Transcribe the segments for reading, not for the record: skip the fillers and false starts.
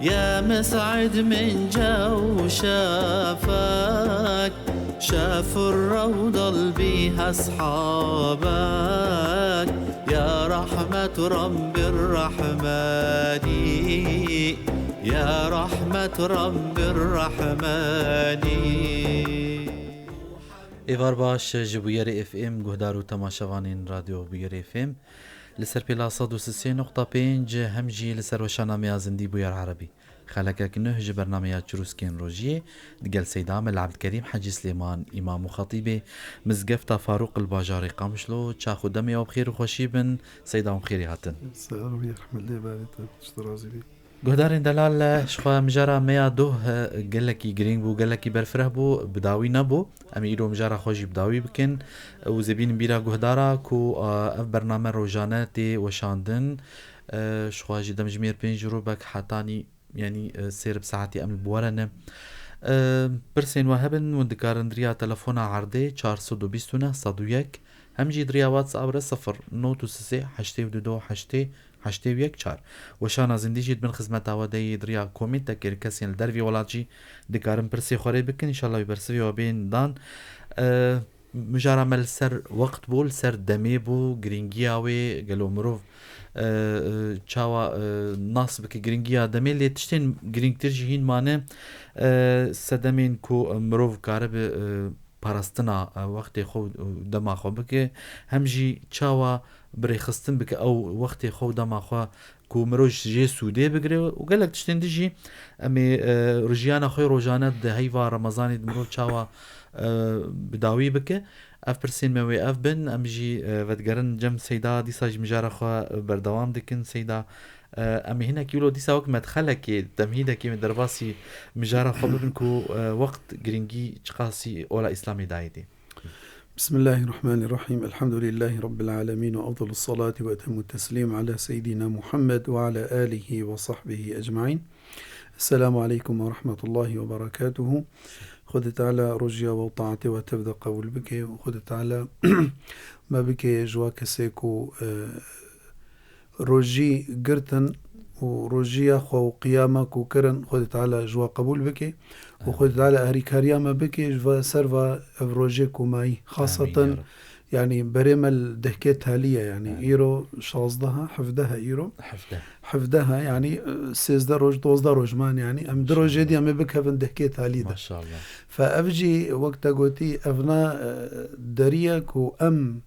يا مسعد من جو شافك، شاف الروضة اللي بيها أصحابك، يا رحمة رب الرحمن، يا رحمة رب الرحمن. ایوار باش جبویر اف ام گهدار و تماشاوانین رادیو بویر اف ام لسر پیلا 103.5 همجی لسر وشانامه زندی بویر عربی خلقك نهج برنامج جروسكين روجيه دقل سيدام العبد الكريم حجي سليمان إمام وخطيبه مزقفتا فاروق الباجاري قامشلو تشاخو دمي وبخير وخوشي بن سيدام بخيري هاتن السلام يا رحمة الله باريتا اشترازي بي گهدارین دلال شخوا مجارا میا دوه گلکی گرینگ بو گلکی برفره بو بداوی نبو امی ایرو مجارا خوشی بداوی بکن و زبین بیرا گهدارا کو اف برنامه روزانه تی وشاندن شخوا جدم جمیر 5 رو بک حتانی يعني سير بساعتي أمل بورنه برسين وهبن وندكارن دريا تلفونا عرضي 429 صدويك همجي دريا واتساب رصفر نوتو سسي حشتي ودو حشتي ويك چار وشانا زنديجي بن خزمتا ودي دريا كوميتا كيركسين الدرفي ولاتجي دكارن برسي خوري بكن إن شاء الله يبرسي وبين دان مجارا مل سر وقت بول سر دمي بو گرینگیاوی گلو مروف چاوا ناس بك گرینگیا دمي اللي تشتين گرینگتر جهين مانه سدمين كو مروف كارب پاراستنا وقت خو دما خو بك همجي چاوا بريخستن بك او وقت خو دما خو كو مروج جي سودي بگره و قالك تشتين دجي امي رجيانا خوي روجانات ده هيفا رمضاني دمرو چاوا بداوي بك اف برسين موي اف بن امجي ودگرن جم سيدا دي ساج مجارا خو بردوام دكن سيدا امي هنا كيلو دي ساوك مدخلك تمهيدك من درباسي مجارا خو بنكو وقت جرينجي چقاسي اولا اسلامي دايدي. بسم الله الرحمن الرحيم. الحمد لله رب العالمين وأفضل الصلاة وأتم التسليم على سيدنا محمد وعلى آله وصحبه أجمعين. السلام عليكم ورحمة الله وبركاته. خذ تعالى رجيا وطاعتي وتبدأ قول بك وخذ تعالى ما بك جواك سيكو رجي قرتن ورجيا خو قيامك وكرن خذ تعالى جوا قبول بك وخذ تعالى هريكاريا ما بك جوا سرفا افروجيكو ماي خاصة يعني بريمل دهكت هالية يعني إيرو شازدها حفدها إيرو حفدها يعني 16 روج 12 روجمان يعني أم دروجة دي أم بكهفن دهكت هالية ما شاء الله. فأفجي وقت قوتي أفنا دريك وأم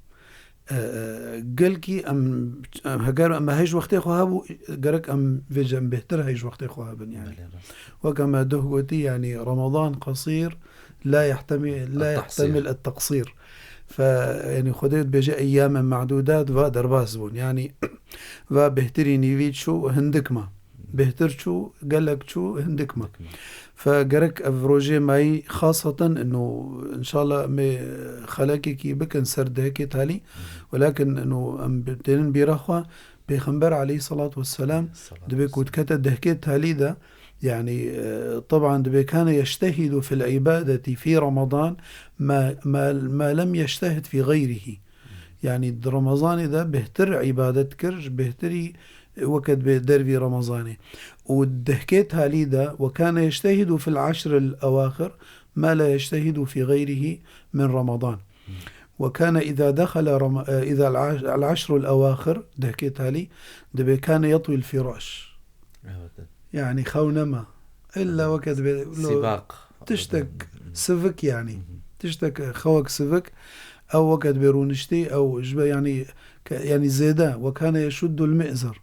قلكي أم هجر أم هيج وقت خوابو جرك أم في جنب بهتر هيج وقت خوابن يعني وكما ده قوتي يعني رمضان قصير لا يحتمل التقصير. فيعني خديت بيجي أيام معدودات وادر باسبون يعني وبهتري نيفيت شو هندكما بهتر شو قالك شو هندكما فجرك أفروجي معي خاصة إنه إن شاء الله خلاكي كي بكن سرد هيك تالي ولكن إنه أم بتنين بيرخوا بيخنبر عليه الصلاة والسلام دبيك وتكتد دهكي تالي ده يعني طبعا دبي كان يجتهد في العبادة في رمضان ما لم يجتهد في غيره. يعني رمضان ده بهتر عبادة كرج بهتري وقت بدربي رمضاني ودهكيت هالي ده وكان يجتهد في العشر الأواخر ما لا يجتهد في غيره من رمضان. وكان إذا دخل إذا العشر الأواخر دهكيت هالي دبي كان يطوي الفراش يعني خونما إلا وقت سباق تشتك سفك يعني تشتك خوك سفك أو وقت بيرونشتي أو يعني زيدا وكان يشد المئزر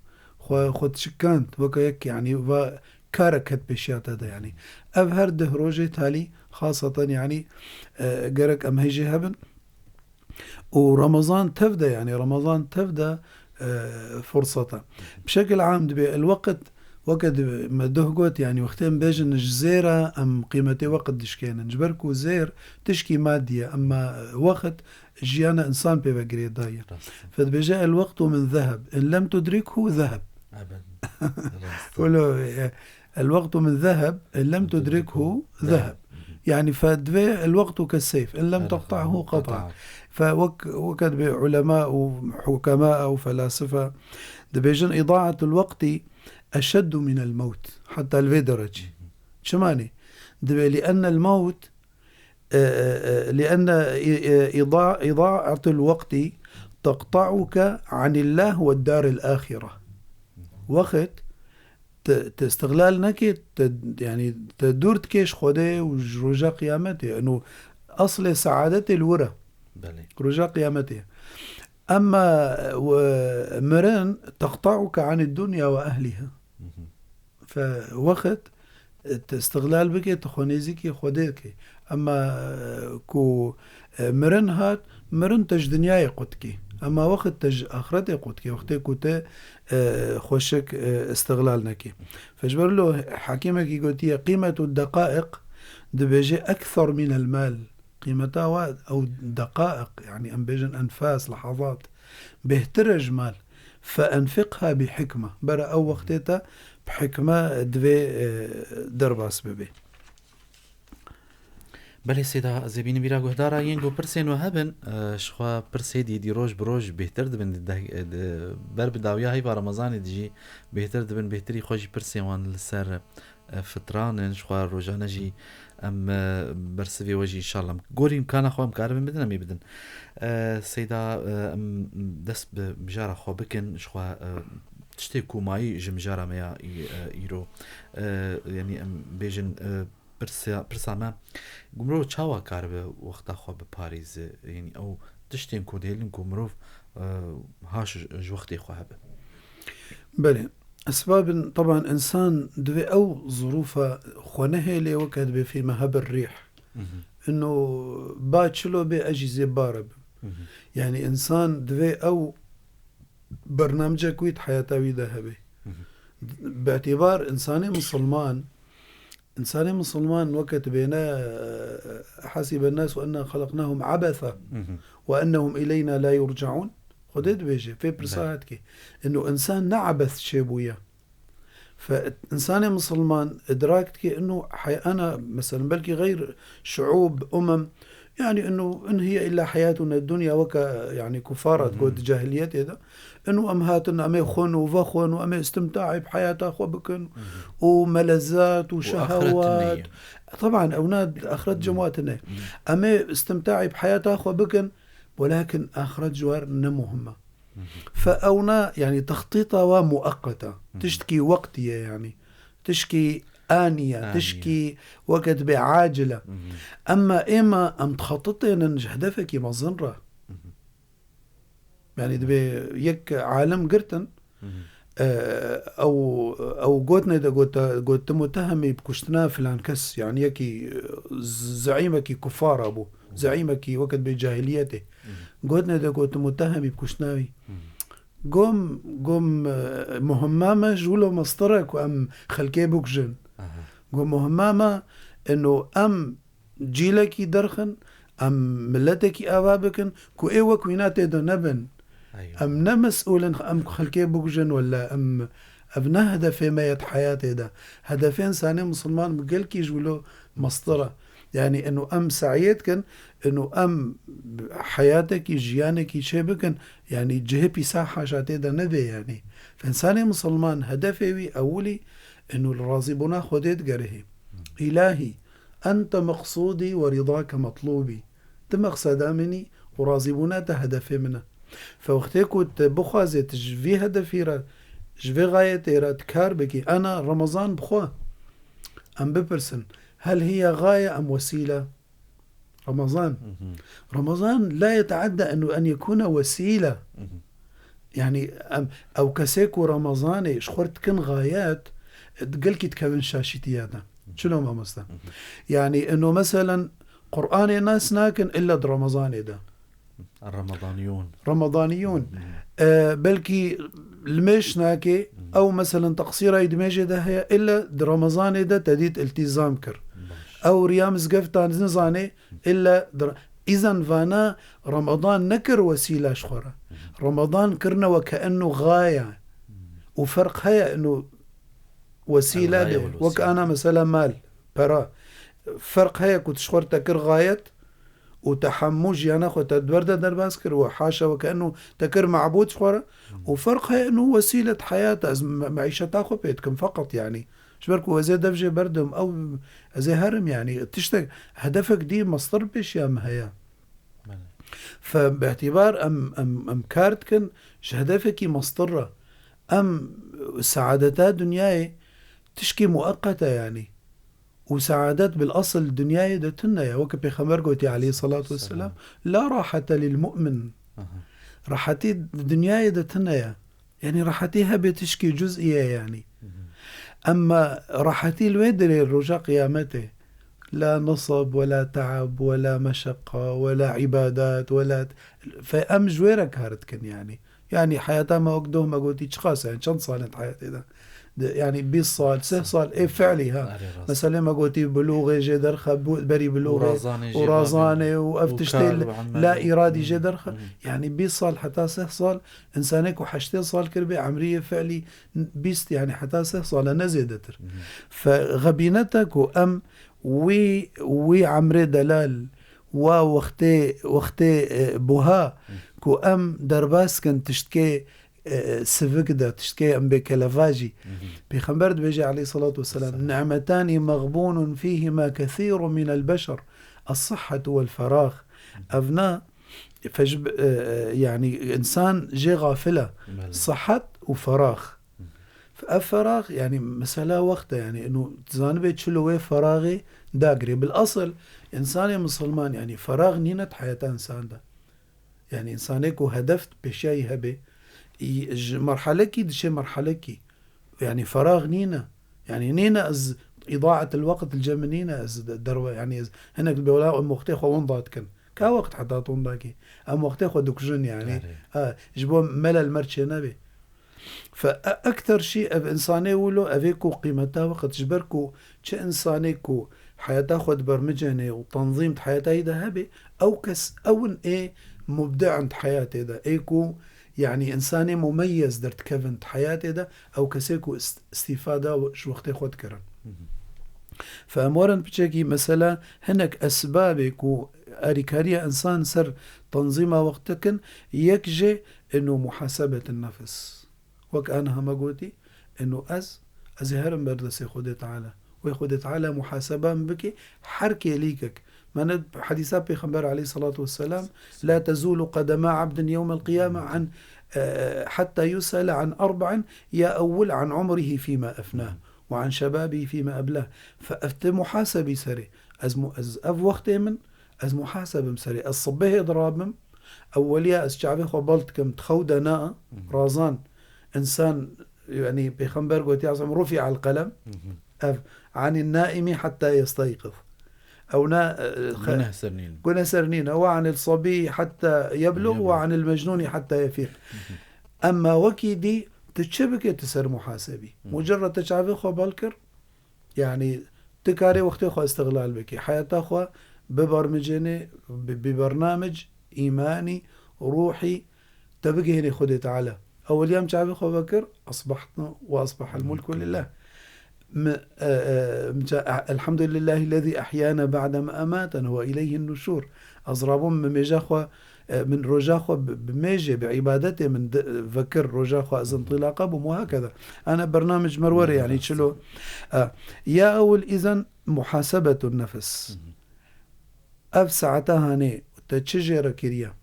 خد شكانت وكيك يعني وكاركت بشيات هذا يعني أظهر ده روجي تالي خاصة يعني جرك أم هيجي هبن ورمضان تبدأ يعني رمضان تبدأ فرصة بشكل عام الوقت وقت ما دهقت يعني وقتين بيجن جزيرة أم قيمتي وقت دشكين نجبركو زير تشكي مادية أما وقت جيانا إنسان بيبقري ضاير فبجاء الوقت من ذهب إن لم تدركه ذهب الوقت من ذهب إن لم تدركه ذهب يعني فدفع الوقت كالسيف إن لم تقطعه قطع. فوقت بعلماء وحكماء وفلاسفة دبيجن إضاعة الوقت أشد من الموت حتى الفيدرج شماني دبي لأن الموت لأن إضاعة الوقت تقطعك عن الله والدار الآخرة. وقت تستغلال نكي يعني تدور تكيش خده ورجاء قيامته انه اصل سعادة الورى رجاء قيامته. اما مرن تقطعك عن الدنيا واهلها. فوقت استغلال بك تخونيزيكي خوديكي. اما كو مرن هات مرن تج دنياي قدكي، اما وقت تج اخرتي قدكي وقت كوتا خوشك استغلال نكي. فجبر له حكيمك يقولي قيمة الدقائق دبيجي اكثر من المال. قيمتها او دقائق يعني ام بيجن انفاس لحظات بيهترج مال فانفقها بحكمة برا او وقتها بحكمة دوي درباس ببي. بله سيدا زبين بيرا گهدارا ينگو پرسين وهبن شخوا پرسيدي دي روج بروج بهتر دبن بر بداويا هاي رمضان دي بهتر دبن بهتري خوش پرسين وان لسر فطران شخوا روجانا جي ام برسوي وجي ان شاء الله گوري امكان خو مكارب بدنا مي بدن سيدا دس بجارة خو بكن شخوا تشتكو ماي جمجارة ميا يرو يعني بيجن برسا ما گمرو چاوا کار به وقتا خو به پاریز يعني او تشتين كو ديلن گمرو هاش وقتي خو هبه. بله اسباب طبعا انسان دوي او ظروفه خونه لي وقت به في مهب الريح انه باتشلو باجهزه بارب يعني انسان دوي او برنامجه كويت حياته ذهبي باعتبار انسان مسلمان وقت بينا حسب الناس وأننا خلقناهم عبثا وأنهم إلينا لا يرجعون. خدت بيجي في برساعتك إنه إنسان نعبث شيبويا. فإنسان مسلمان إدراكتك إنه أنا مثلا بلكي غير شعوب يعني إنه إن هي إلا حياتنا الدنيا يعني كفارة قد جاهليات هذا إنه أمهاتنا أمي خون وفخون وأمي استمتاع بحياتها أخوة بكن وملذات وشهوات طبعا أولاد آخرت جمواتنا أمي استمتاع بحياتها أخوة بكن ولكن آخرت جوار مهمة. فأونا يعني تخطيطها ومؤقتة تشتكي وقتية يعني تشكي آنية تشكي وقت بعاجلة. أما أم تخططي ننجح هدفك مظنرة يعني دبي يك عالم قرتن أو قوتنا إذا قوت متهمي بكشتنا فلان كس يعني يكي زعيمك كفار أبو زعيمك وقت بجاهليته قوتنا إذا قوت متهمي بكشتناوي قوم مهمامة جولو مصطرك وأم خلقي بوكجن قوم مهمامة إنه أم جيلك درخن أم ملتك أبابكن كو إيوة كوينات إذا نبن أم نمسؤولا أم خلقي بوكجن ولا أم أبنى هدفي ما يتحياتي ده هدفين ثاني مسلمان مقلكي جولو مصطرة يعني إنه أم سعيتكن إنه أم حياتك جيانك شبكن يعني جهبي ساحة شاتي ده نبي يعني فإنساني مسلمان هدفي أولي إنه الراضي خديت قره إلهي أنت مقصودي ورضاك مطلوبي تمقصد مني وراضي بنا هدفي منه. فوقتي كنت بخوازي تجفي هدفي جفي غايتي راتكار بكي أنا رمضان بخوا أم ببرسن هل هي غاية أم وسيلة؟ رمضان لا يتعدى أن يكون وسيلة يعني أو كسيكو رمضاني شخورت كن غايات تقلكي تكون شاشتي هذا شنو ما مصدر يعني إنه مثلا قرآن الناس ناكن إلا رمضان ده رمضانيون بلكي المش ناكي أو مثلا تقصير يدمج ده هي إلا رمضان ده تديت التزام كر أو ريام زقفتان نزاني إلا إذن فانا رمضان نكر وسيلة شخورة رمضان كرنا وكأنه غاية وفرق هي إنه وسيلة وكأنا مثلا مال برا فرق هي كنت شخور تكر غاية وتحمج يعني أخو تدبردة درباسكر وحاشا وكأنه تكر معبود شخورة وفرق هي إنه وسيلة حياة معيشة أخو بيتكم فقط يعني شبركو زي دفجة بردم أو زي هرم يعني تشتغل هدفك دي مصدر بيش يا مهيا. فباعتبار أم كارتكن هدفك مصدرة أم سعادتها دنياي تشكي مؤقتة يعني، وسعادات بالأصل دنياي دتنا يا وكب بيخمر قوتي عليه الصلاة والسلام لا راحة للمؤمن. راحتي دنياي دتنا يا يعني راحتيها بتشكي جزئية يعني. أما راحتي الويدري الرجاء قيامته لا نصب ولا تعب ولا مشقة ولا عبادات ولا فأم جويرك هارتكن يعني حياتها ما وقده ما قلتي تشخاص يعني شن صالت حياتي ده يعني 20 صال 6 صال ايه فعلي ها مثلا ما قلتي بلوغي جدرخة بري بلوغي ورازاني وافتشتي لا إرادي جدرخة يعني 20 صال حتى 6 صال إنسانك وحشتي صال كربي عمرية فعلي 20 يعني حتى 6 صال نزيدتر. فغبينتك وأم وي عمري دلال ووختي بوها كو أم درباس كان تشتكي سفك دا تشتكي أم بكلافاجي بيخمبرد بيجي عليه الصلاة والسلام نعمتان مغبون فيهما كثير من البشر الصحة والفراغ. أبناء فجب يعني إنسان جي غافلة صحة وفراغ. فالفراغ يعني مسألة وقتها يعني إنه تزانبي تشلوه فراغي داقري بالأصل إنسان مسلمان يعني فراغ نينة حياة إنسان ده يعني إنسانك وهدفت بشيء هبه مرحلة كي دشي مرحلة كي يعني فراغ نينا يعني نينا از إضاعة الوقت الجمنينا از دروة يعني هناك بيولاء أم وقتي خوان ضاتكن كا وقت حتى طونداكي أم وقتي خو دكجن يعني جبوا ملل مرشي نبي. فأكثر شيء إنساني ولو أفيكو قيمتها وقت جبركو شو إنسانيكو حياته خد برمجني وتنظيم حياته إذا هبي أو كس أو إيه مبدع عند حياته إذا إيكو يعني إنساني مميز درت كيفن حياته ده أو كسيكو استفادة وش وقت خد كرن. فأمورن بتشكي مثلا هناك أسبابك أريكاريا إنسان سر تنظيمه وقتكن يكجي إنه محاسبة النفس وكأنها ما قلتي إنه أزهرم بردسي خدي تعالى ويخدي تعالى محاسبة بك حركي ليكك من حديثات بيخبر عليه الصلاة والسلام لا تزول قدم عبد يوم القيامة عن حتى يسأل عن 4 يا أول عن عمره فيما أفناه وعن شبابه فيما أبلاه. فأفت محاسبي سري أز أف وقت من أز محاسب سري الصبيه ضرابم أولياء الشعبي خبلت كم تخودنا رازان إنسان يعني بيخبر قلت يعظم رفع القلم عن النائم حتى يستيقظ أو كنا سرنين وعن الصبي حتى يبلغ وعن المجنون حتى يفيق. أما وكي دي تتشبك تسر محاسبي مجرد تشعبي خو بالكر يعني تكاري وقتي خو استغلال بكي حياة خو ببرمجيني ببرنامج إيماني روحي تبقي هنا خدي تعالى أول يوم شعبي خو بكر أصبحنا وأصبح الملك لله الحمد لله الذي أحيانا بعدما أماتنا وإليه النشور. أضربهم من رجاخو بميجي بعبادته من فكر رجاخو از انطلاقه وهكذا. أنا برنامج مروري يعني تشلو يا أول إذن محاسبة النفس أفسعتها ني تتشجر كريا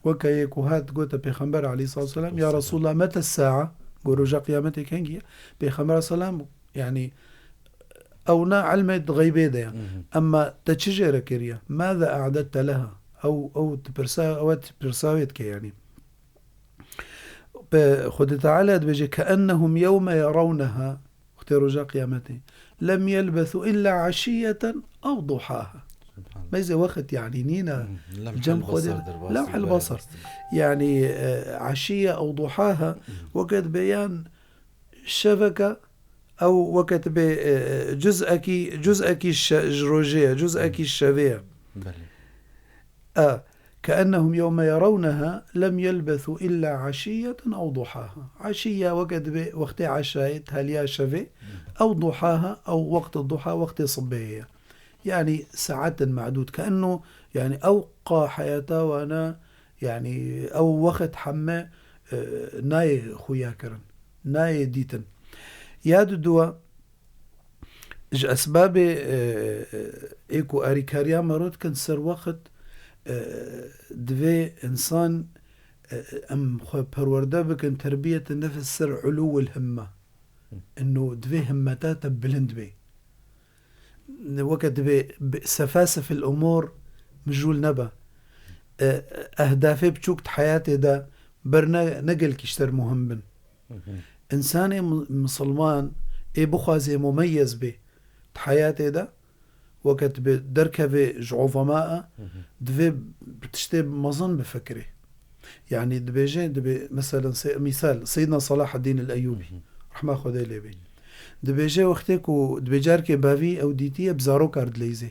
وكيكو هات قوت بيخمبر عليه الصلاة والسلام يا رسول الله متى الساعة قول رجا قيامتك هنجي بيخمبر السلام يعني أو علمت غيبه ده يعني. أما تتشجر كريا ماذا أعددت لها أو تبرساويتك يعني خد تعالى بيجي كأنهم يوم يرونها وقت رجاء قيامته لم يلبثوا إلا عشية أو ضحاها. ما إذا وقت يعني نينا لمح البصر يعني عشية أو ضحاها وقت بيان شبكة أو وقت جزءك الجروجية جزءك الشبيه كأنهم يوم يرونها لم يلبثوا إلا عشية أو ضحاها. عشية وقت عشاية هليا شفي أو ضحاها أو وقت الضحى وقت صبية يعني ساعات معدود كأنه يعني أوقع حياته وأنا يعني أو وقت حمى ناي خويا كرن ناي ديتن ياد الدواء اج اسباب ايكو اريكاريا مرات كان سر وقت دوي انسان ام خو پرورده بكن تربية النفس سر علو الهمة انه دوي همتاته بلند بي وقت دوي سفاسف الامور مجول نبا اهدافي بشوكت حياتي دا برنا نقل كيشتر مهم بن انساني مسلمان اي بخوازي مميز بي حياتي دا وقت بدركة في جعوظماء دوي بتشتي مظن بفكري يعني دبي مثلا مثال سيدنا صلاح الدين الأيوبي رحمة خدا لي بي دبي جي وقتك ودبي جاركي بافي أو ديتيا بزارو كارد ليزي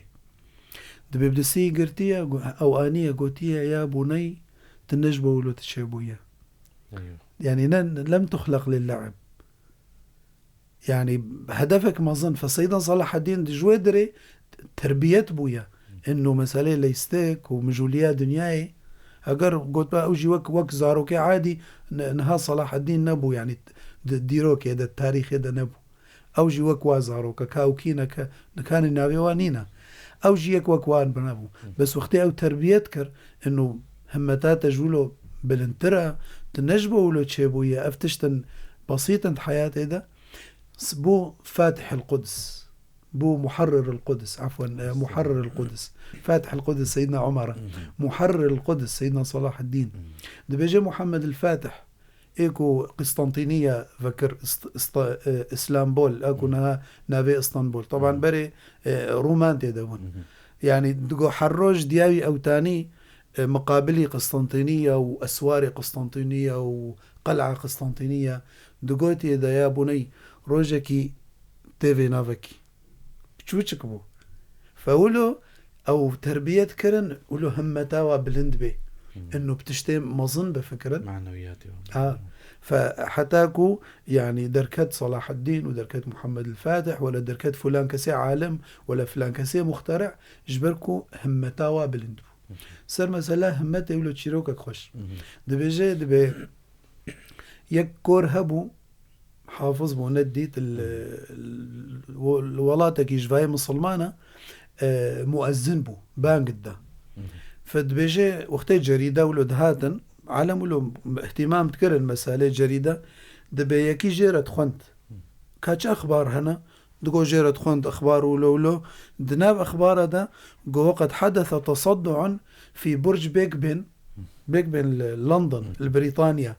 دبي بدسي قرتيا أو آنية قوتيا يا بني تنجبه ولو تشيبويا يعني لم تخلق للعب يعني هدفك ما ظن. فسيدنا صلاح الدين دي جويدري تربية بويا انه مسألة ليستيك ومجوليا دنياي اگر قلت بقى اوجي وك زاروكي عادي نها صلاح الدين نبو يعني ديروك هذا التاريخ هذا نبو اوجي وك وازاروك كاوكينا كان النبي وانينا اوجي يك وكوان بنبو بس وقتي او تربية كر انه همتات جولو بالانترا تنجبو ولو تشيبويا افتشتن بسيطا حياتي ده بو فاتح القدس بو محرر القدس عفوا محرر القدس فاتح القدس سيدنا عمر محرر القدس سيدنا صلاح الدين دبيجي محمد الفاتح ايكو قسطنطينية فكر اسلامبول اكو نابي اسطنبول طبعا بري رومان تيدون يعني دقو حروج دياوي او تاني مقابلي قسطنطينية واسواري قسطنطينية وقلعة قسطنطينية دقوتي دا يا بني روجكي تيفي نافكي بتشوشك بو فولو او تربية كرن ولو همتاوا بلند بي انه بتشتي مظن بفكرة معنوياتي فحتاكو يعني دركات صلاح الدين ودركات محمد الفاتح ولا دركات فلان كسي عالم ولا فلان كسي مخترع جبركو همتاوا بلند بو سر مثلا همتي ولو تشيروكك خوش دبي يك كور هبو حافظ بو نديت الولاتك يجفاي مسلمانة مؤذن بو بان قدا فدبيجي وقتي جريدة ولو دهاتن عالم ولو اهتمام تكرر المسألة جريدة دبي يكي جيرة خوند كاش أخبار هنا دقو جيرة خوند أخبار ولو دناب أخبار ده قو قد حدث تصدع في برج بيج بن لندن البريطانيا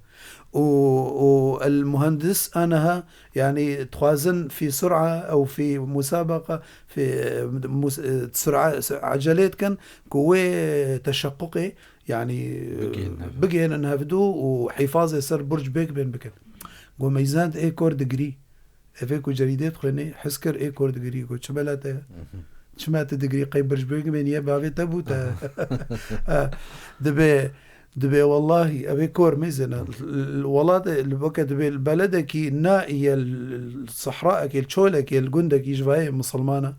والمهندس أنها يعني توازن في سرعة أو في مسابقة في سرعة عجلات كان قوة تشققي يعني بقين أنها بدو وحفاظ يصير برج بيك بين بكن وميزان اي كور دقري افيكو جريدات خلني حسكر اي كور دقري قلت شمالات شمات دقري قي برج بيك بين يبا تبوتا دبي والله أبي كور ميزنا الولاد اللي بكت بالبلدك نائية الصحراء كي الشولة كي الجندك يجواي مسلمانة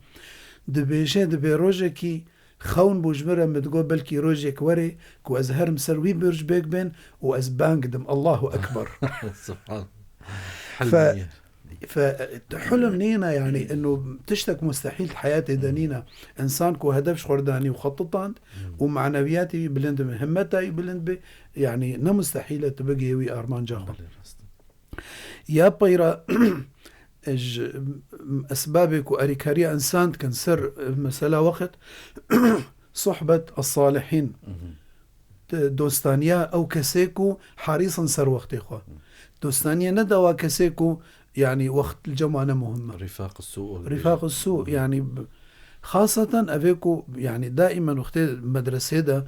دبي شيء دبي روجكي خون بوجمرة متقول بلكي روجك وري كو أزهر مسروي برج بيك بين وأزبان قدم الله أكبر سبحان فحلم نينا يعني انه تشتك مستحيل حياتي دانينا انسان كو هدفش خرداني وخططان ومعنوياتي بلند همتي بلند يعني نمستحيل تبقي وي ارمان جاهل يا بيرا اسبابك واريكاريا انسان كان سر مسألة وقت صحبة الصالحين دوستانيا او كسيكو حريصا سر وقت اخوة دوستانيا ندوا كسيكو يعني وقت الجمعة مهمة رفاق السوء يعني خاصة أفيكو يعني دائما وقت المدرسة ده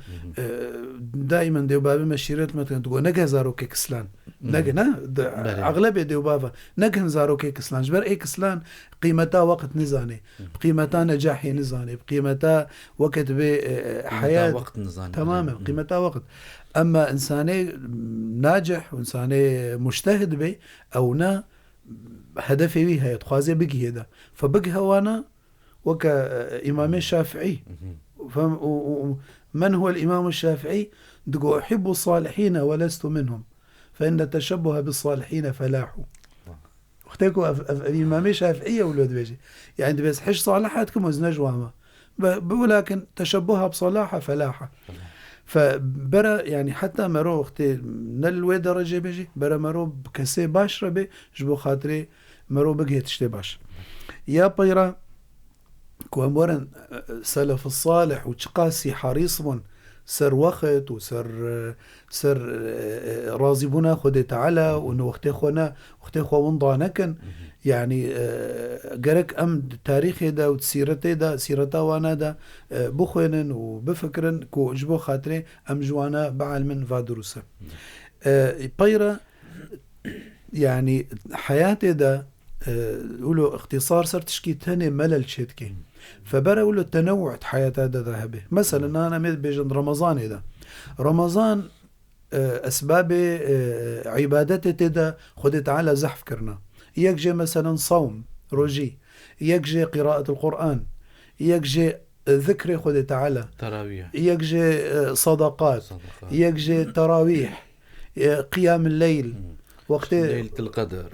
دائما ديو بابا مشيرات مثلا تقول نجه زارو كيكسلان نجه أغلب ديو بابا نجه زارو كيكسلان جبر إيه كسلان قيمتها وقت نزاني قيمتها نجاحي نزاني قيمتها وقت بحياة وقت نزاني تماما قيمتها وقت أما إنساني ناجح وإنساني مجتهد به أو نا هدفي بيها يتخازي بقي هذا فبقي هوانا وكإمام الشافعي من هو الإمام الشافعي دقوا أحب الصالحين ولست منهم فإن التشبه بالصالحين فلاح وقتكو إمامي شافعية ولود بيجي يعني بس حش صالحاتكم وزنج وهما ولكن تشبهها بصلاحة فلاحة فبرا يعني حتى مرو وقتي نلوي درجة بيجي برا مرو بكسي باشرة بي جبو خاطري مرو بقيت تشتي باش يا بيرا كوامورن سلف الصالح وتقاسي حريصون سر وقت وسر راضي خد تعالى وانه وقت خونا وقت خو ونضانكن يعني جرك ام تاريخي دا وسيرته دا سيرتا وانا دا بخوينن وبفكرن كو جبو خاطري ام جوانا بعل من فادروسا بيرا يعني حياتي دا له اختصار صار تشكي تاني ملل شتكي فبرا له التنوع حياة هذا ذهبه مثلا أنا بيجن رمضان إذا رمضان أسباب عبادتي تدا خدت على زحف كرنا يكجي مثلا صوم روجي يكجي قراءة القرآن يكجي ذكر خدت على تراويح يكجي صدقات يكجي تراويح قيام الليل وقت ليلة القدر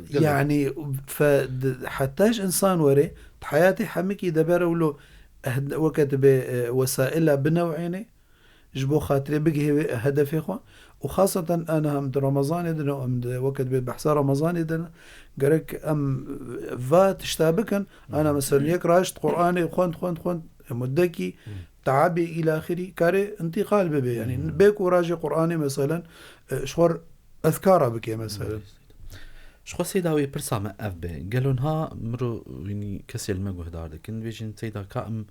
يعني فحتاج إنسان وري حياتي حميكي دبر ولو وقت بوسائلها بنوعيني جبو خاطري بقي هدفي خو وخاصة أنا هم رمضان إذن وقت بحث رمضان إذن قرك أم فات اشتابكن أنا مثلا يقرأشت قرآني خونت مدكي تعبي إلى آخره كاري انتقال ببي يعني بيك وراجي قرآني مثلا شور أذكارها بكي مثلا شخص سيداوي برسا ما أفبه قالوا نها مرو يعني كسيل ما جهد هذا كن بيجين سيدا كأم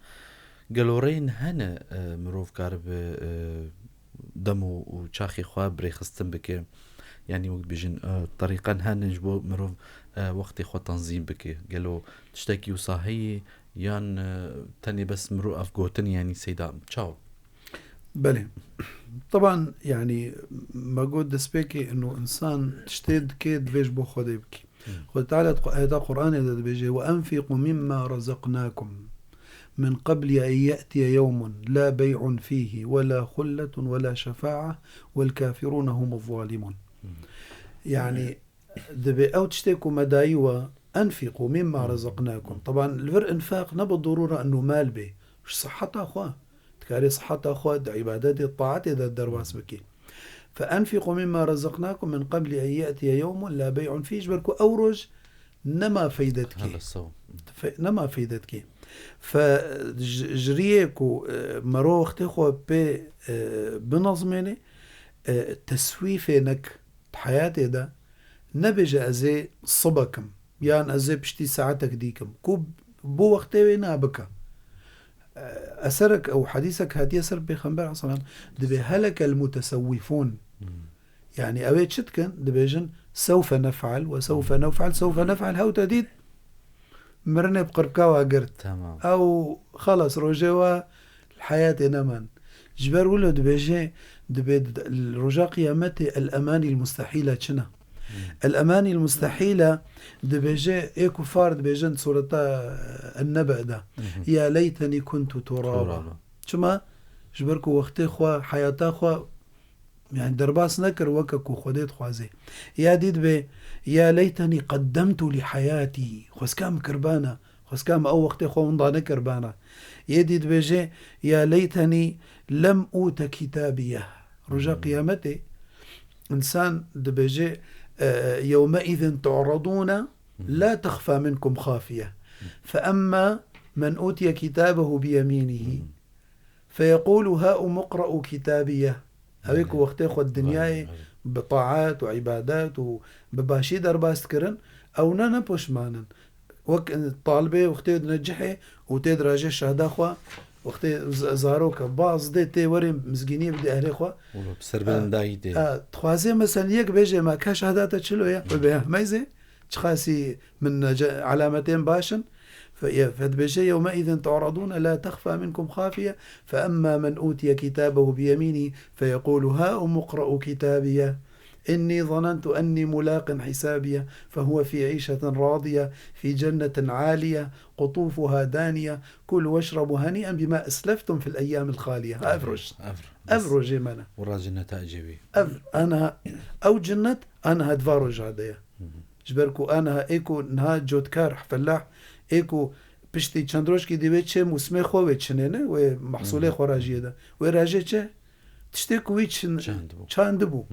قالوا رين هنا مروف كارب دمو وشاخي خواب بريخستن بكي يعني وقت بيجين طريقا هنا نجبو مروف وقت خو تنظيم بكي قالوا تشتكي وصاحي يان تاني بس مرو أفقوتن يعني سيدا تشاو بلي طبعا يعني ما قد دسبيكي انه انسان تشتد كيد فيش بو خود يبكي خود تعالى هذا قرآن هذا بيجي وأنفقوا مما رزقناكم من قبل أن يأتي يوم لا بيع فيه ولا خلة ولا شفاعة والكافرون هم الظالمون يعني دبي أو تشتكوا مدايوة أنفقوا مما رزقناكم طبعا الفر انفاق نبض ضرورة أنه مال به مش صحتها أخوة تكاري صحتها أخوة عبادات الطاعات إذا الدرواس بكي فأنفقوا مما رزقناكم من قبل أن يأتي يوم لا بيع فيه جبركوا أورج نما فايدتك نما فايدتك فجريكو مرو اختخوا بنظميني تسويفينك حياتي ده نبج أزي صبكم يعني أزي بشتي ساعتك ديكم كوب بو وقتي وينا بك أسرك أو حديثك هاتي أسر بيخنبر عصلا دبي هلك المتسوفون يعني أويت شتكن دبيجن سوف نفعل وسوف نفعل هاو تديد مرني بقربكا وقرت أو خلص رجوا الحياة نمان جبر ولو دبيجي الرجاء قيامتي الأماني المستحيلة شنا الأماني المستحيلة دبيجي إيكو فارد بيجن سورة النبأ ده يا ليتني كنت ترابا شما جبركو وقتي خوا حياتا خوا يعني درباس نكر وككو خديت خوازي يا ديد بي يا ليتني قدمت لحياتي خسكام كربانا خسكام أو وقتي خوا منضاني كربانا يا ديد بيجي يا ليتني لم أوت كتابيه رجاء قيامتي إنسان دبيجي يومئذ تعرضون لا تخفى منكم خافية فأما من أوتي كتابه بيمينه فيقول هاؤم اقرأوا كتابيه هاويك وقت ياخد الدنيا بطاعات وعبادات وبباشي درباس كرن أو نانا بوشمانا وقت الطالبة وقت نجحي وتد راجع شهادة خوا وقت زاروك باز دي تي وري مسكيني بدي اهلي خوا بسربن دايتي تخوازي مثلا يك بيجي ما كاش شهادات تشلو يا بها ميزه تخاسي من علامتين باشن فبيجي يومئذ تعرضون لا تخفى منكم خافية فأما من أوتي كتابه بيمينه فيقول هاؤم اقرأوا كتابيه إني ظننت أني ملاق حسابيه فهو في عيشة راضية في جنة عالية قطوفها دانية كلوا واشربوا هنيئا بما أسلفتم في الأيام الخالية أفرج منا ورا جنة أجيبي أنا أو جنة أنا هدفارج هذا جبركو أنا إيكو نها جودكار فلاح إيكو بشتي چندروش كي ديبت چه موسمي خوه چنينه و محصوله خوراجيه ده و راجه چه تشتكو چاندبو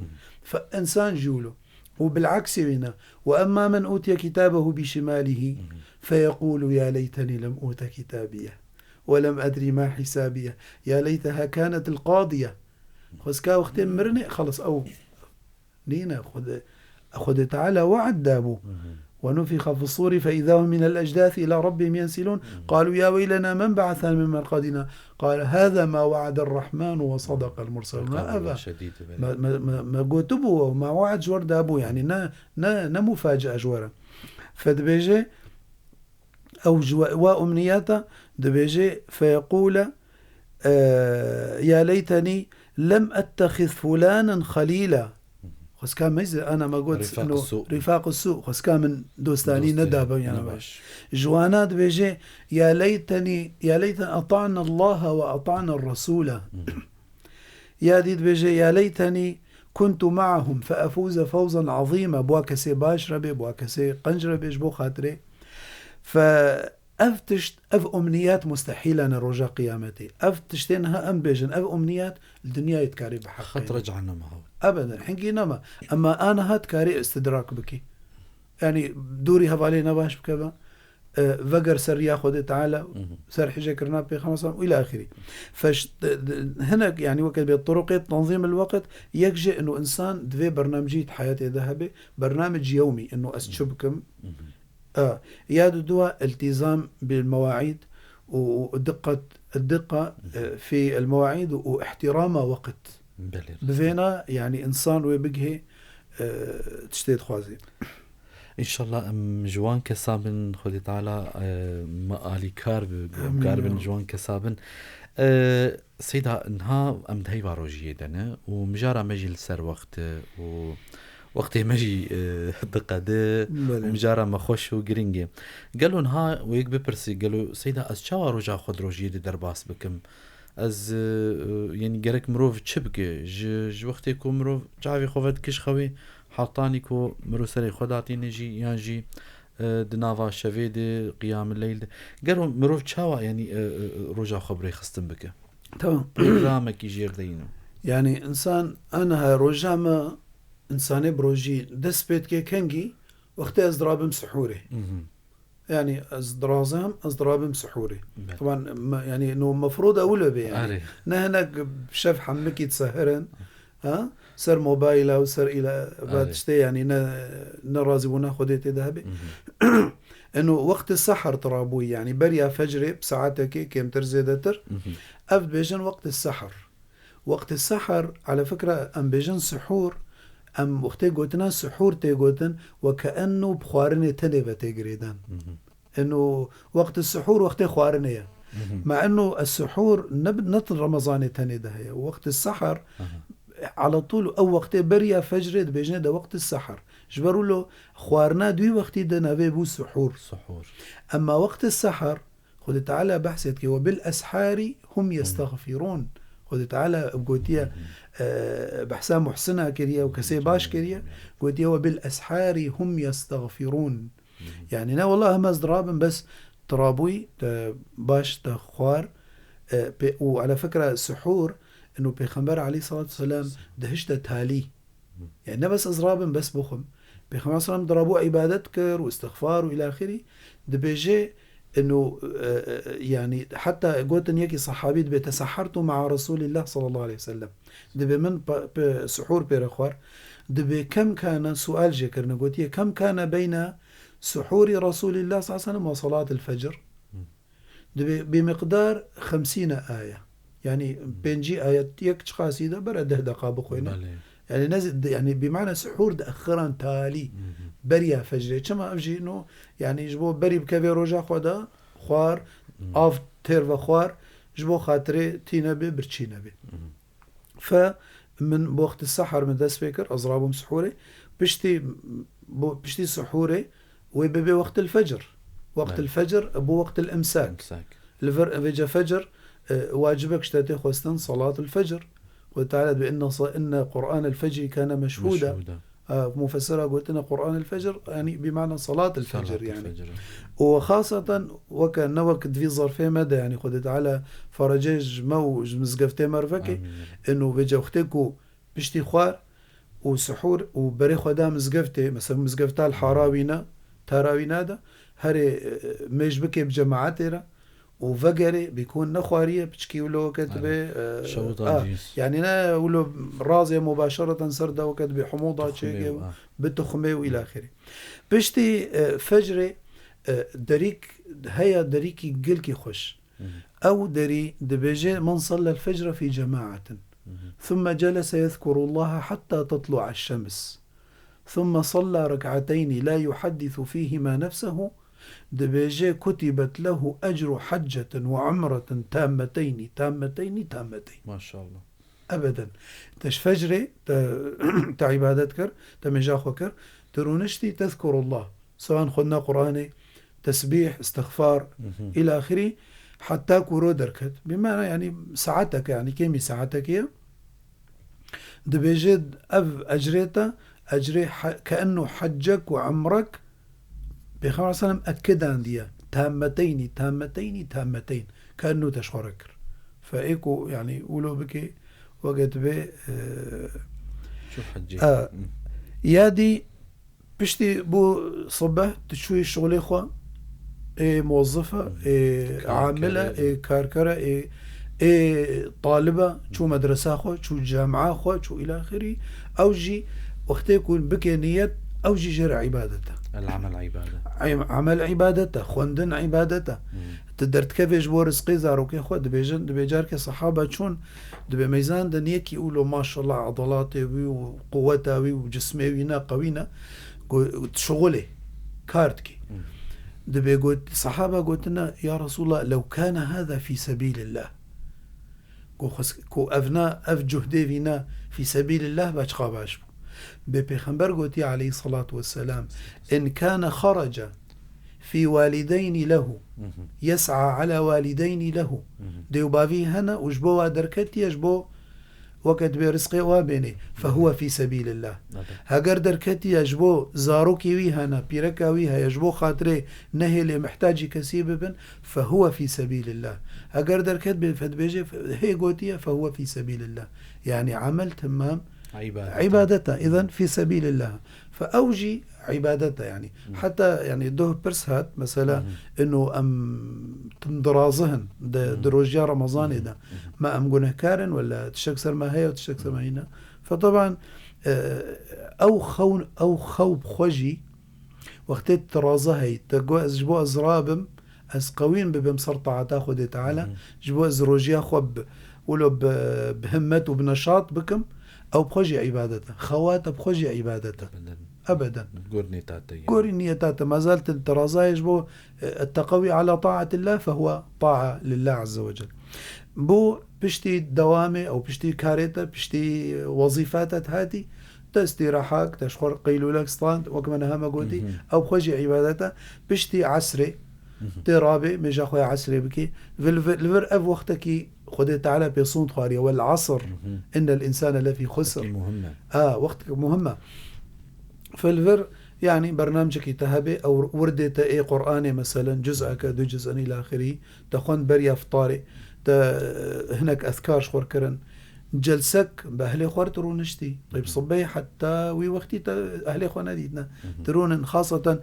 فإنسان جولو وبالعكس هنا وأما من أوتي كتابه بشماله فيقول يا ليتني لم أوت كتابيه ولم أدري ما حسابيه يا ليتها كانت القاضية خسكا وقت مرني خلص أو نينا خذ تعالى وعد دابو ونفخ في الصور فإذا هم من الأجداث إلى ربهم ينسلون قالوا يا ويلنا من بعثنا من مرقدنا قال هذا ما وعد الرحمن وصدق المرسلون ما أبا ما قوتبوا وما وعد جور دابو يعني نا مفاجأة جورا فدبيجي أو وأمنياته دبيجي فيقول يا ليتني لم أتخذ فلانا خليلا خس كان ميزة أنا ما قلت إنه رفاق السوء خس كان من دوستاني ندابة يعني باش جوانات بيجي يا ليتني أطعنا الله وأطعنا الرسول يا ديد بيجي يا ليتني كنت معهم فأفوز فوزا عظيما بواكسي باش ربي بواكسي قنجرة بيجبو خاطري أف أمنيات مستحيلة أنا رجاء قيامتي تشتينها أم بيجن أف أمنيات الدنيا يتكاري بحق خط رجعنا معه أبدا حنكي نما أما أنا هاتكاري استدراك بكي يعني دوري هفالي نباش بكبا فقر سر ياخد تعالى سر حجة كرنا بي 5 وإلى آخره هنا يعني وقت بالطرق تنظيم الوقت يكجي إنه إنسان دوي برنامجية حياتي ذهبي برنامج يومي إنه أستشبكم يا دوا التزام بالمواعيد الدقة في المواعيد واحترام وقت بذينا يعني إنسان ويبقه تشتيت خوازي إن شاء الله جوان كسابن خدي تعالى مقالي كاربن جوان كسابن سيدا انها دهي باروجيه دنا ومجارة مجي لسر وقته مجي دقة ده ومجارة مخوش وقرنجي قالوا انها ويك ببرسي قالوا سيدا از چاوا روجا خود روجيه دي درباس بكم از يعني قرك مروف تشبك ج وقتي كو مروف جاوي خوفت كش خوي حاطاني كو مرو سري خداتي نجي يانجي دنافا شفيد قيام الليل قالوا مروف تشاوا يعني روجا خبري خستن بك تمام برنامج يجير دينه يعني انسان انا روجا ما انساني بروجي دس بيت كي كنجي وقت ازدرابم سحوري يعني ازدرابم سحوري طبعا يعني انه مفروض اولى به يعني نهنك بشف حمك يتسهرن سر موبايل او سر الى باتشتي يعني نرازبونا خديتي ذهبي انه وقت السحر ترابوي يعني بريا فجري بساعتك كم ترزيدتر اف بيجن وقت السحر على فكرة ام بيجن سحور ام وقتي قوتنا سحور تيقوتن وكأنه بخوارني تنبه تيقريدان انه وقت السحور وقتي خوارنية مع انه السحور نطل رمضان تنده هي وقت السحر على طول او وقتي بريا فجر بيجنا ده وقت السحر جبروا له خوارنا دوي وقتي ده نبي بو سحور اما وقت السحر خد تعالى بحثت وبالاسحار هم يستغفرون خد تعالى بقوتيا بحسام محسنة كريا وكسي باش كريا قوتيا وبالاسحار هم يستغفرون يعني نا والله ما ازدرابن بس ترابوي باش تخوار وعلى فكرة سحور انه بيخمبر عليه الصلاة والسلام دهشت تالي يعني بس ازرابن بس بخم بيخمبر صلى الله عليه وسلم ضربوا عبادتك واستغفار والى اخره دبيجي انه يعني حتى قلت يكي صحابي بيتسحرت مع رسول الله صلى الله عليه وسلم دبي من سحور بيرخوار دبي كم كان سؤال جكرنا قلت كم كان بين سحور رسول الله صلى الله عليه وسلم وصلاة الفجر دبي بمقدار 50 آية يعني بينجي آية يكش قاسيدة برا 10 دقائق خوينا يعني نزل يعني بمعنى سحور أخرا تالي بريا فجر كما أفجي إنه يعني جبو بري بكبي روجا خودا خوار آف تير وخوار جبو خاطري تينبي برشي نبي فمن بوقت السحر من داس فكر أزرابهم سحوري بشتي سحوري ويبي وقت الفجر الفجر أبو وقت الإمساك الفجر فجر واجبك شتاتي خوستن صلاة الفجر وتعالى بأن قرآن الفجر كان مشهودا مفسرة قلت لنا قرآن الفجر يعني بمعنى صلاة الفجر يعني الفجر. وخاصة وكان وقت في ظرفي مدى يعني خدت على فرجاج موج مزقفتي مرفكي انه بيجا اختكو بشتي خوار وسحور وبري خدا مزقفتي مثلا مزقفتها الحراوينا تاراوينا ده هري ميج بكي بجماعاتي وفقري بيكون نخواريه بتشكي ولو كتبه يعني نا ولو رازيه مباشره سرده وكتبه حموضه شيء بتخمه والى اخره بشتي فجري دريك هيا دريكي قلكي خش او دري دبيجي من صلى الفجر في جماعه ثم جلس يذكر الله حتى تطلع الشمس ثم صلى ركعتين لا يحدث فيهما نفسه دبيجي كتبت له أجر حجة وعمرة تامتين ما شاء الله أبدا تش فجري تعبادتك تمجاخوكر ترونشتي تذكر الله سواء خدنا قرآني تسبيح استغفار إلى آخره حتى كورو دركت بمعنى يعني ساعتك يعني كمي ساعتك هي دبيجي أجريتا أجري كأنه حجك وعمرك بخير وسلم أكد عندي تامتين كأنه تشخركر فإيكو يعني قولوا بكي وقت بي شو حجي يادي بشتي بو صبح تشوي الشغل إخوة موظفة عاملة كاركرة طالبة شو مدرسة خو شو جامعة خو شو إلى آخره أوجي وقت يكون بكي نية أوجي جرى عبادته العمل عبادة عمل عبادته خوندن عبادته تقدر كيف يجبو رزقي زاروكي خو دبيجار كي صحابة شون دبي ميزان دنيك يقولوا ما شاء الله عضلاتي وقوتي وجسمي وينا قوينا شغلي كارتكي دبي قلت صحابة قلتنا يا رسول الله لو كان هذا في سبيل الله كو أفنا أف جهدي فينا في سبيل الله باش خاباش ببيخنبر قلتي عليه الصلاة والسلام إن كان خرج في والدين له يسعى على والدين له ديو بافي هنا وجبوا دركتي يجبو وقت برزقي وابيني فهو في سبيل الله هاگر دركتي يجبو زاروكي ويهنا بيركا ويها يجبو خاطري نهي اللي محتاجي كسيب بن فهو في سبيل الله هاگر دركت بفد بيجي هي قوتية فهو في سبيل الله يعني عمل تمام عبادته إذن في سبيل الله فأوجي عبادته يعني حتى يعني دوه برسهات مثلا إنه تندرازهن دروجيا رمضان ده ما قنه كارن ولا تشكسر ما هي وتشكسر ما هنا فطبعا أو خوب خوجي وقت ترازهي تجوز جبوا أزرابم أسقوين بمسرطة تاخد تعالى جبوا أزروجيا خب ولو بهمت وبنشاط بكم أو بخوجي عبادته خوات بخوجي عبادته أبدا قرني تاتا ما زالت الترازا يجبو التقوي على طاعة الله فهو طاعة لله عز وجل بو بشتي دوامي أو بشتي كاريتا بشتي وظيفاتت هاتي تستراحاك تشخر قيلولك ستاند وكمان هما قلتي أو بخوجي عبادته بشتي عسري ترابي مجا خويا عسري بكي الفر أف وقتكي خدت تعالى بيصون خواريا والعصر إن الإنسان لفي خسر مهمة وقتك مهمة فالفر يعني برنامجك يتهبي أو وردت أي قرآني مثلا جزءك دو جزء إلى آخره تخون بريا فطاري هناك أذكار شخور كرن جلسك بأهلي خوار ترون نشتي طيب صبي حتى وي وقتي أهلي خوار نديدنا ترون خاصة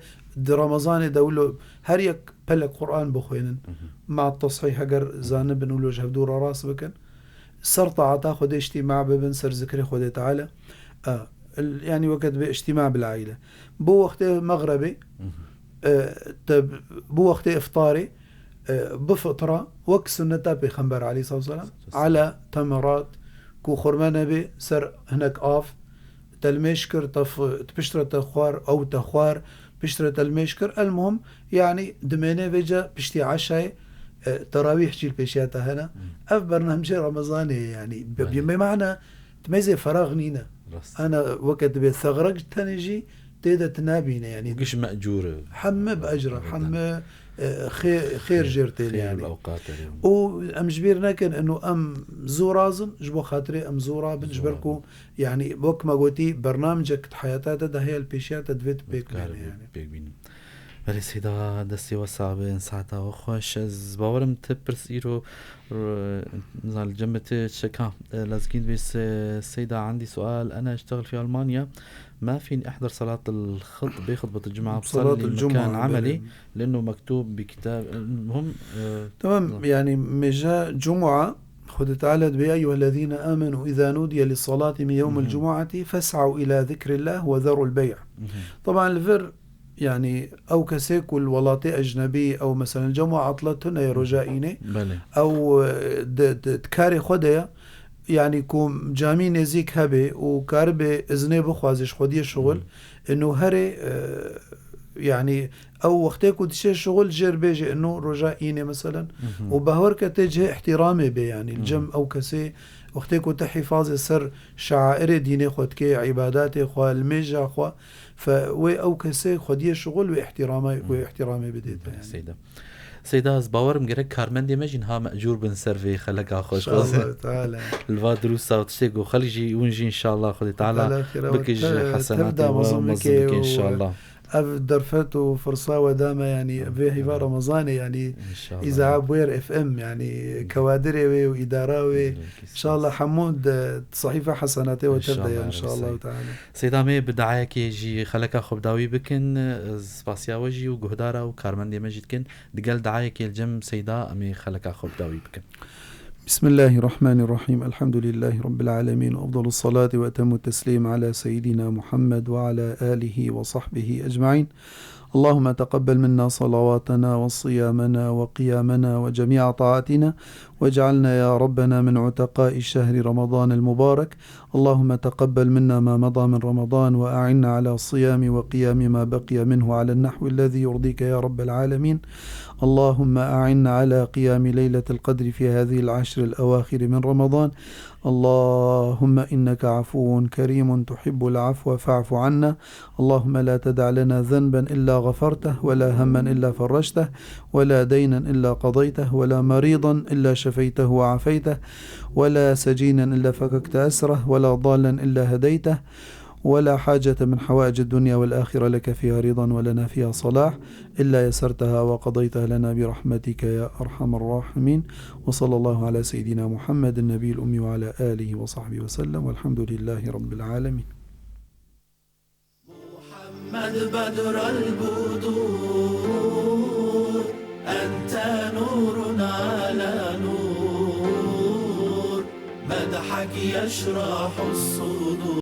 رمضان دولو هريك بلك قرآن بخوين مع التصحيح أجر زانب نقولو جهب دور راس بكن سرطة عطا خد اجتماع ببن سر ذكري خد تعالى يعني وقت باجتماع بالعائلة بو وقت مغربي بو وقت إفطاري بفطرة وقت سنة بخنبر عليه الصلاة والسلام على تمرات كو خرمانة بي سر هناك آف تلميشكر تبشترة تخوار أو تخوار بشترة الميشكر المهم يعني دمينة بيجا بشتي عشاء تراويح جيل بيشياتها هنا أف برنامج رمضاني يعني بمعنى تميزي فراغ نينا أنا وقت بيثغرق تنجي تيدا تنابينا يعني وكش مأجور حمى بأجرة حمى خير جيرتين يعني الأوقات وأم جبيرنا كان إنه أم زورازن جبو خاطري أم زورا بنجبركو يعني بوك ما قلتي برنامجك حياتها ده هي البيشات تدفيت بيك يعني ولی سیدا دستی و صعبه ساعتا و خوش از باورم تبرس ایرو نزال جنبت شكا لازقين بس سيدا عندي سؤال أنا أشتغل في ألمانيا ما فيني أحضر صلاة الخطبة خطبة الجمعة بصلي مكان عملي لأنه مكتوب بكتاب المهم تمام يعني مجا جمعة خذ تعالى يا أيها الذين آمنوا إذا نودي للصلاة من يوم الجمعة فاسعوا إلى ذكر الله وذروا البيع. طبعا الفر يعني أو كسيك والولاطي أجنبي أو مثلا الجمعة عطلتنا يا رجائيني أو تكاري خديا يعني كوم جامي نزيك هبي وكاربي إذني بخوازش خدي الشغل إنه هري يعني أو وقتك ودشي شغل جير بيجي إنه رجائيني مثلا وبهور كتجه احترامي بي يعني الجم أو كسي وقتك وتحفاظ سر شعائر ديني خدكي عباداتي خوا الميجا خوا فوي أو كسي خدي شغل واحترامي بديت يعني. سيدا از باورم گرک کارمندی مجین ها مأجور بن سروی خلق خوش ان شاء الله تعالى الفادروسا وتشتكو خليجي ونجي ان شاء الله خذي تعالى بكج حسنات ومظبك ان شاء الله درفت وفرصة ودامة يعني في رمضان يعني إذا عبوير اف ام يعني كوادري وإدارة إن شاء الله حمود صحيفة حسناته وتبدأ إن شاء الله تعالى. سيدامي بدعايك يجي خلك خب داوي بكن سباسيا وجي وجهدارة وكارمندي مجد كن دقال دعايك الجم سيدا أمي خلك خب داوي بكن. بسم الله الرحمن الرحيم الحمد لله رب العالمين وأفضل الصلاة وأتم التسليم على سيدنا محمد وعلى آله وصحبه أجمعين. اللهم تقبل منا صلواتنا وصيامنا وقيامنا وجميع طاعاتنا واجعلنا يا ربنا من عتقاء شهر رمضان المبارك. اللهم تقبل منا ما مضى من رمضان وأعنا على صيام وقيام ما بقي منه على النحو الذي يرضيك يا رب العالمين. اللهم أعنا على قيام ليلة القدر في هذه العشر الأواخر من رمضان. اللهم إنك عفو كريم تحب العفو فاعف عنا. اللهم لا تدع لنا ذنبا إلا غفرته ولا هما إلا فرجته ولا دينا إلا قضيته ولا مريضا إلا شفيته وعافيته ولا سجينا إلا فككت أسره ولا ضالا إلا هديته ولا حاجة من حوائج الدنيا والآخرة لك فيها رضا ولنا فيها صلاح إلا يسرتها وقضيتها لنا برحمتك يا أرحم الراحمين. وصلى الله على سيدنا محمد النبي الأمي وعلى آله وصحبه وسلم والحمد لله رب العالمين. محمد بدر البدور أنت نور على نور مدحك يشرح الصدور.